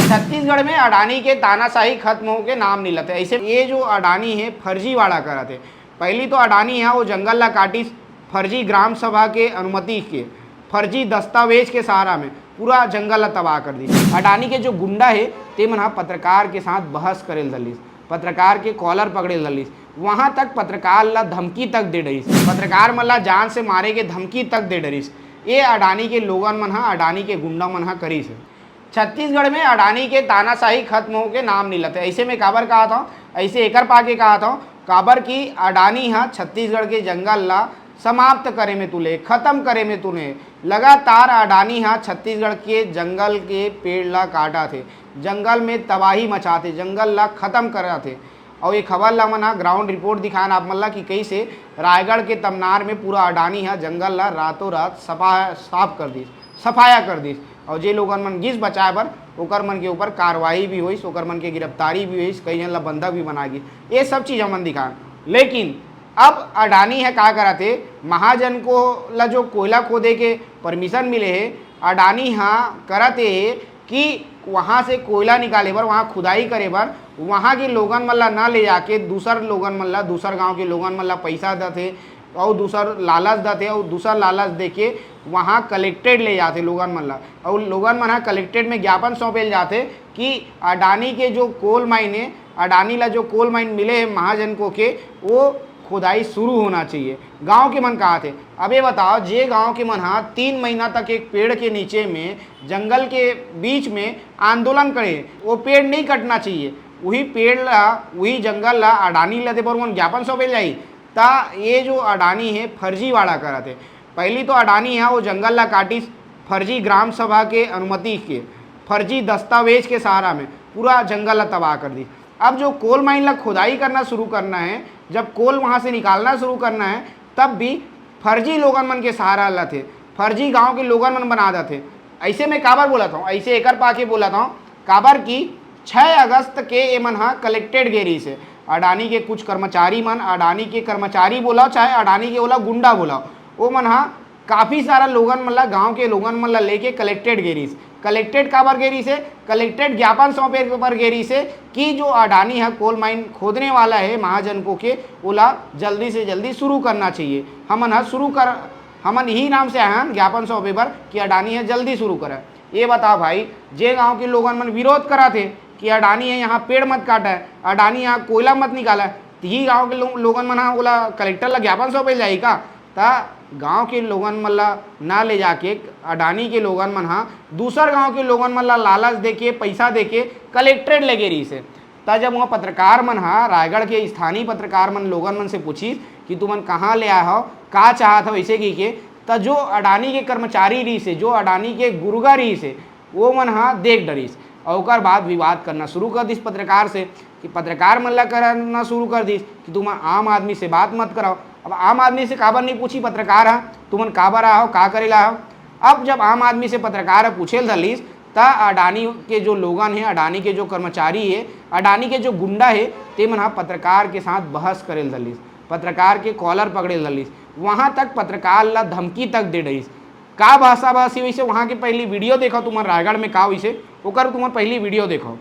छत्तीसगढ़ में अडानी के तानाशाही खत्म हो के नाम नहीं लेते। ऐसे ये जो अडानी है फर्जीवाड़ा करते। पहली तो अडानी है वो जंगल ला काटी, फर्जी ग्राम सभा के अनुमति के, फर्जी दस्तावेज के सहारा में पूरा जंगल ला तबाह कर दी। अडानी के जो गुंडा है ते मन पत्रकार के साथ बहस करेल दलिस, पत्रकार के कॉलर पकड़े दलिस, वहाँ तक पत्रकार ला धमकी तक दे डरिस, पत्रकार मन ला जान से मारे के धमकी तक दे डरिस। ये अडानी के लोगन मन अडानी के गुंडा मन करिस। छत्तीसगढ़ में अडानी के तानाशाही खत्म हो के नाम नहीं लेते। ऐसे में काबर कहा था, ऐसे एकर पाके कहा था काबर की अडानी छत्तीसगढ़ के जंगल ला समाप्त करे में तुले, खत्म करे में तूने लगातार अडानी छत्तीसगढ़ के जंगल के पेड़ ला काटा थे, जंगल में तबाही मचाते, जंगल ला खत्म करा थे। और ये खबर ला मन ग्राउंड रिपोर्ट दिखान आप मन ला कि कैसे रायगढ़ के तमनार में पूरा अडानी जंगल ला रातों रात साफ कर दी, सफाया कर दी। और जे लोगन मन गिस बचाए बर ओकर मन के ऊपर कार्रवाई भी हुई, ओकर मन के गिरफ्तारी भी हुई, कई जन ला बंधक भी बना गी। ये सब चीज़ हमन दिखान। लेकिन अब अडानी का करते, महाजन को ला जो कोयला खोदे के परमिशन मिले है, अडानी करते है कि वहाँ से कोयला निकाले बर, वहाँ खुदाई करे बर वहाँ के लोगन मन ला ना ले जाके दूसर लोगन मन ला, दूसर गाँव के लोगन मन ला पैसा देते और दूसर लालच देते और दूसर लालच दे के वहाँ कलेक्टेड ले जाते लोगन मन ला। और लोगन मन कलेक्टेड में ज्ञापन सौंपेल जाते कि अडानी के जो कोल माइन है, अडानी ला जो कोल माइन मिले हैं महाजन को के, वो खुदाई शुरू होना चाहिए। गांव के मन कहा थे। अब ये बताओ, जे गांव के मन 3 महीना तक एक पेड़ के नीचे में जंगल के बीच में आंदोलन करे, वो पेड़ नहीं कटना चाहिए, वही पेड़ ला, वही जंगल ला अडानी ला दे पर मन ज्ञापन सौंपेल जाई। ता ये जो अडानी है फर्जीवाड़ा करते। पहली तो अडानी है वो जंगल ला काटी, फर्जी ग्राम सभा के अनुमति के, फर्जी दस्तावेज के सहारा में पूरा जंगल ला तबाह कर दी। अब जो कोल माइन ला खुदाई करना शुरू करना है, जब कोल वहाँ से निकालना शुरू करना है, तब भी फर्जी लोगन मन के सहारा ला थे, फर्जी गांव के लोगन मन बना देते। ऐसे में काबर बोला था, ऐसे एकर पाके बोला था काबर की 6 अगस्त के ये मन कलेक्टेड गेरी से अडानी के कुछ कर्मचारी मन, अडानी के कर्मचारी बोला चाहे अडानी के बोला गुंडा बोला, वो मन काफ़ी सारा लोगन मन ला, गाँव के लोगन मन ला लेके कलेक्टेड गेरी से, कलेक्टेड काबर गेरी से, कलेक्टेड ज्ञापन सौंपे पर गेरी से कि जो अडानी कोल माइन खोदने वाला है महाजन को के, ओला जल्दी से जल्दी शुरू करना चाहिए। हमन ही नाम से आए ज्ञापन सौंपे पर कि अडानी जल्दी शुरू करे। ये बताओ भाई, जे गाँव के लोगन मन विरोध करा थे कि अडानी यहाँ पेड़ मत काटा है, अडानी यहाँ कोयला मत निकाला है, तो ही गाँव के लोगन मन ओला कलेक्टर ला ज्ञापन सौंपे जाई का? ता गांव के लोगन मन ला ना ले जाके अडानी के लोगन मन दूसर गांव के लोगन मन ला लालच देके पैसा देके कलेक्ट्रेट लगे रही से। तब जब वहाँ पत्रकार मन रायगढ़ के स्थानीय पत्रकार मन लोगन मन से पूछी कि तुमन कहाँ ले आए हो, का चाहत हो ऐसे की के, तब जो अडानी के कर्मचारी रही से, जो अडानी के गुर्गा रही से, वो मन देख डरीस और ओकर बाद विवाद करना शुरू कर दिस पत्रकार से कि पत्रकार मन ला करना शुरू कर दिस कि तुम आम आदमी से बात मत कराओ। अब आम आदमी से काबर नहीं पूछी पत्रकार तुमन काबर आओ, का करेला हो। अब जब आम आदमी से पत्रकार पूछेल दलिस, ता अडानी के जो लोगन है, अडानी के जो कर्मचारी है, अडानी के जो गुंडा है, ते मन पत्रकार के साथ बहस करेल दलिस, पत्रकार के कॉलर पकड़े दलिस, वहाँ तक पत्रकार ला धमकी तक दे डरिस। का भाषा भाषी वैसे वहाँ की पहली वीडियो देखो तुम रायगढ़ में का वैसे ओकर तुम पहली वीडियो देखो।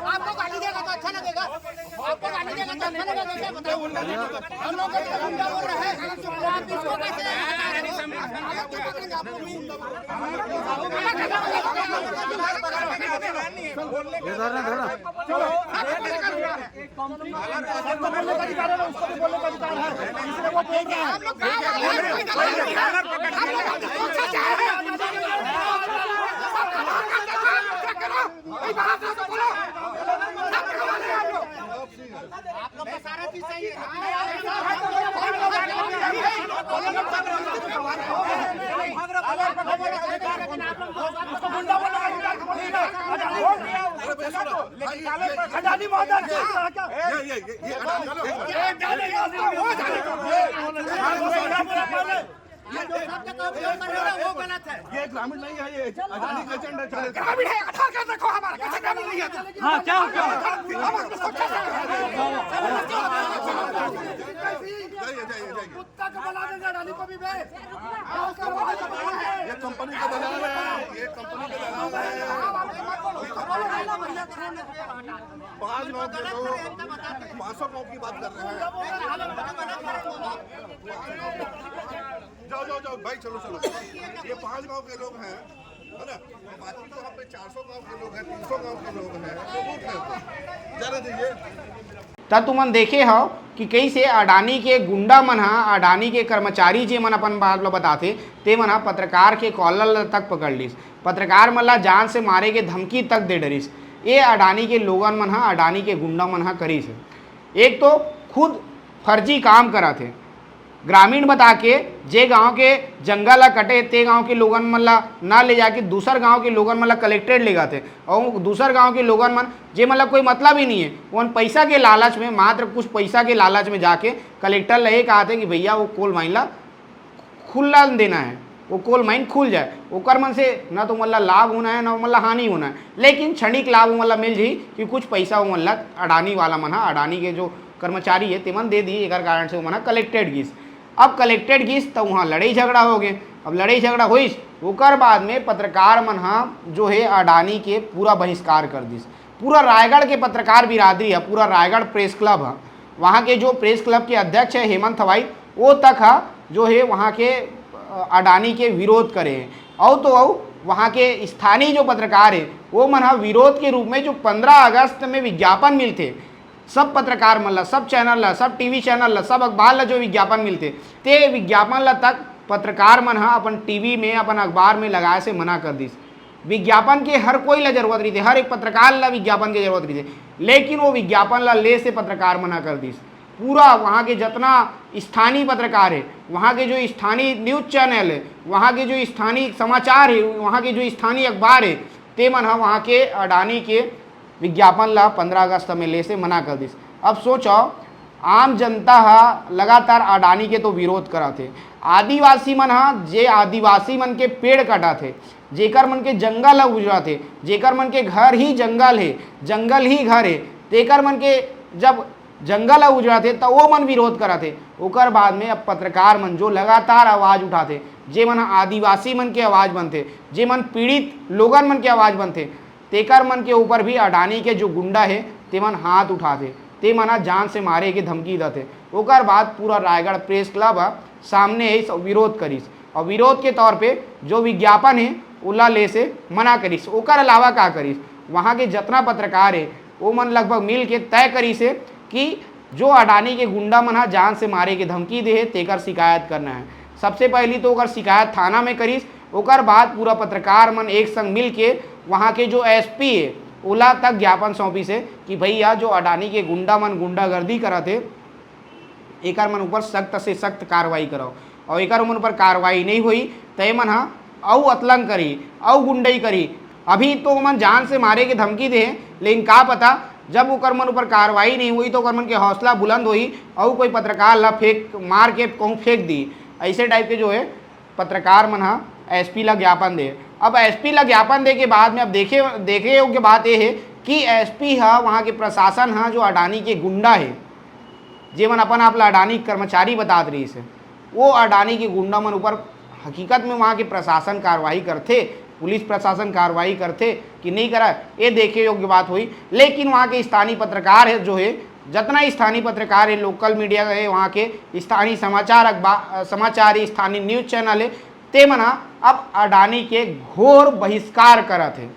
आपको गाली देगा तो अच्छा लगेगा, आपको गाली देगा तो अच्छा लगेगा। हम लोग गुंडा बोल रहे हैं, आप इसको कैसे अडानी महोदय ये ग्रामीण नहीं है, ये अडानी का एजेंडा है। ग्रामीण है, आधार कार्ड देखो हमारा, कैसे ग्रामीण नहीं है? हाँ क्या हो गया? कुत्ता को बना देंगे, अडानी को भी भेज। ये कंपनी का दलाल है, ये कंपनी का दलाल है। 5 गाँव के लोग 500 गाँव की बात कर रहे हैं। जाओ भाई, चलो ये 5 गांव के लोग हैं, है ना? बाकी तो यहाँ पे 400 गांव के लोग हैं, 300 गांव के लोग हैं। जाने दीजिए। तब तुमन देखे हो कि कैसे अडानी के गुंडा मन अडानी के कर्मचारी जे मन अपन बात लो बताते ते मन पत्रकार के कॉलर तक पकड़ लिस, पत्रकार मन ला जान से मारे के धमकी तक दे डरिस। ये अडानी के लोगन मन अडानी के गुंडा मन करिस। एक तो खुद फर्जी काम करा थे, ग्रामीण बता के जे गांव के जंगल ला कटे ते गांव के लोगन मन ला ना ले जाके दूसर गांव के लोगन मन ला कलेक्टेड ले जाते, और दूसर गांव के लोगन मन जे मतलब कोई मतलब ही नहीं है, उन पैसा के लालच में, मात्र कुछ पैसा के लालच में जाके कलेक्टर ले कहते कि भैया वो कोल माइन ला खुला देना है, वो कोल माइन खुल जाए, ओकर मन से ना तो मतलब लाभ होना है ना मतलब हानि होना है, लेकिन क्षणिक लाभ मतलब मिल जाई कि कुछ पैसा वो मतलब अडानी वाला मन अडानी के जो कर्मचारी है तेमन दे दी, एक कारण से वो मना कलेक्टेड गिस। अब कलेक्टेड गिस तो वहाँ लड़ाई झगड़ा हो गए। अब लड़ाई झगड़ा हुई ओकर बाद में पत्रकार मन जो है अडानी के पूरा बहिष्कार कर दिस। पूरा रायगढ़ के पत्रकार बिरादरी है, पूरा रायगढ़ प्रेस क्लब है, वहाँ के जो प्रेस क्लब के अध्यक्ष है हेमंत हवाई, वो तक है जो है वहाँ के अडानी के विरोध करे हैं। और तो वहाँ के स्थानीय जो पत्रकार है वो मन विरोध के रूप में जो 15 अगस्त में विज्ञापन मिलते, सब पत्रकार मन ला, सब चैनल ला, सब टीवी चैनल ला, सब अखबार ला जो विज्ञापन मिलते ते विज्ञापन ला तक पत्रकार मन अपन टीवी में अपन अखबार में लगाए से मना कर दिस। विज्ञापन के हर कोई ला जरूरत रही थी, हर एक पत्रकार ला विज्ञापन की जरूरत रही थी, लेकिन वो विज्ञापन ला ले से पत्रकार मना कर दिस। पूरा वहाँ के जितना स्थानीय पत्रकार है, वहाँ के जो स्थानीय न्यूज़ चैनल है, वहाँ के जो स्थानीय समाचार है, वहाँ के जो स्थानीय अखबार है, ते मन वहाँ के अडानी के विज्ञापन ला 15 अगस्त में ले से मना कर दिस। अब सोचो आम जनता लगातार अडानी के तो विरोध करा थे, आदिवासी मन जे आदिवासी मन के पेड़ कटा थे, जेकर मन के जंगल उजड़ा थे, जेकर मन के घर ही जंगल है, जंगल ही घर है, तेकर मन के जब जंगल उजड़ा थे तो वो मन विरोध करा थे। ओकर बाद में अब पत्रकार मन जो लगातार आवाज़ उठाते, जे मन आदिवासी मन के आवाज़ बनते, जे मन पीड़ित लोगन मन के आवाज़ बनते, तेकर मन के ऊपर भी अडानी के जो गुंडा है ते मन हाथ उठाते, ते मना जान से मारे के धमकी देते। ओकर बाद पूरा रायगढ़ प्रेस क्लब सामने ही विरोध करिस, और विरोध के तौर पे जो विज्ञापन है उला ले से मना करिस। ओकर अलावा का करिस, वहाँ के जितना पत्रकार है वो मन लगभग मिल के तय करिस है कि जो अडानी के गुंडा मन जान से मारे के धमकी दे है तेकर शिकायत करना है। सबसे पहली तो ओकर शिकायत थाना में करिस, ओकर बाद पूरा पत्रकार मन एक संग मिल के वहाँ के जो एसपी है ओला तक ज्ञापन सौंपी से कि भैया जो अडानी के गुंडा मन गुंडागर्दी करते एकर मन ऊपर सख्त से सख्त कार्रवाई करो, और एकर मन ऊपर कार्रवाई नहीं हुई तो मन औ अतलंग करी औ गुंडई करी। अभी तो मन जान से मारे के धमकी दे, लेकिन का पता जब ओकर मन ऊपर कार्रवाई नहीं हुई तो ओकर मन के हौसला बुलंद हुई और कोई पत्रकार ला फेंक मार के कहूँ फेंक दी। ऐसे टाइप के जो है पत्रकार मन एसपी ला ज्ञापन दे। अब एसपी ला ज्ञापन दे के बाद में अब देखे योग्य बात ये है कि एसपी वहाँ के प्रशासन जो अडानी के गुंडा है, जे मन अपन आप ला अडानी कर्मचारी बतात रही से, वो अडानी के गुंडा मन ऊपर हकीकत में वहाँ के प्रशासन कार्रवाई करते, पुलिस प्रशासन कार्रवाई करते कि नहीं करा, ये देखे योग्य बात हुई। लेकिन वहाँ के स्थानीय पत्रकार है जो है, जितना स्थानीय पत्रकार है, लोकल मीडिया है, वहाँ के स्थानीय समाचार स्थानीय न्यूज़ चैनल है, ते मना अब अडानी के घोर बहिष्कार करत है।